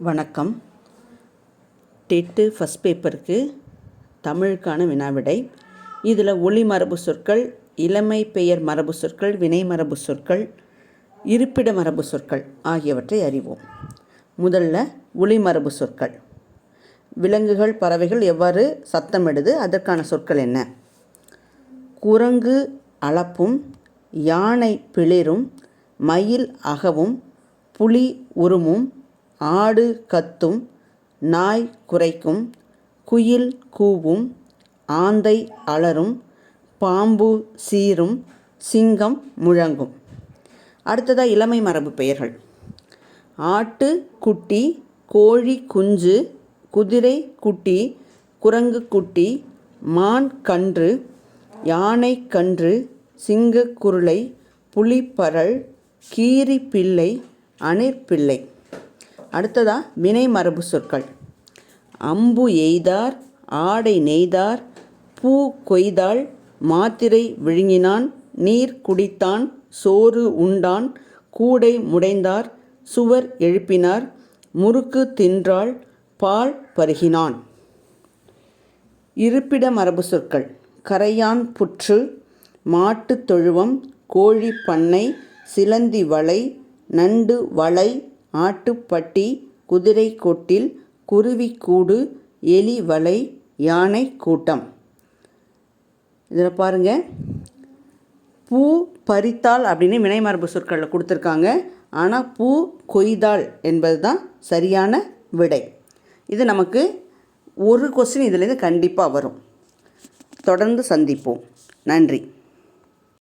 வணக்கம். TET first பேப்பருக்கு தமிழுக்கான வினாவிடை. இதில் ஒளி மரபு சொற்கள், இளமை பெயர் மரபு சொற்கள், வினை மரபு சொற்கள், இருப்பிட மரபு சொற்கள் ஆகியவற்றை அறிவோம். முதல்ல ஒளி மரபு சொற்கள். விலங்குகள், பறவைகள் எவ்வாறு சத்தமிடுது, அதற்கான சொற்கள் என்ன? குரங்கு அளப்பும், யானை பிளிரும், மயில் அகவும், புலி உருமும், ஆடு கத்தும், நாய் குரைக்கும், குயில் கூவும், ஆந்தை அலறும், பாம்பு சீரும், சிங்கம் முழங்கும். அடுத்ததாக இளமை மரபு பெயர்கள். ஆட்டு குட்டி, கோழி குஞ்சு, குதிரை குட்டி, குரங்கு குட்டி, மான் கன்று, யானை கன்று, சிங்க குருளை, புலிப்பரல், கீரி பிள்ளை, அணிற்பிள்ளை. அடுத்ததாக வினை மரபு சொற்கள். அம்பு எய்தார், ஆடை நெய்தார், பூ கொய்தாள், மாத்திரை விழுங்கினான், நீர் குடித்தான், சோறு உண்டான், கூடை முடைந்தார், சுவர் எழுப்பினார், முறுக்கு தின்றாள், பால் பருகினான். இருப்பிட மரபு சொற்கள். கரையான் புற்று, மாட்டு தொழுவம், கோழி பண்ணை, சிலந்தி வலை, நண்டு வலை, ஆட்டுப்பட்டி, குதிரை கொட்டில், குருவி கூடு, எலி வலை, யானை கூட்டம். இதில் பாருங்கள், பூ பறித்தாள் அப்படின்னு வினை மரபு சொற்களில் கொடுத்துருக்காங்க. ஆனால் பூ கொய்தாள் என்பது தான் சரியான விடை. இது நமக்கு ஒரு கொஸ்டின் இதிலேருந்து கண்டிப்பாக வரும். தொடர்ந்து சந்திப்போம். நன்றி.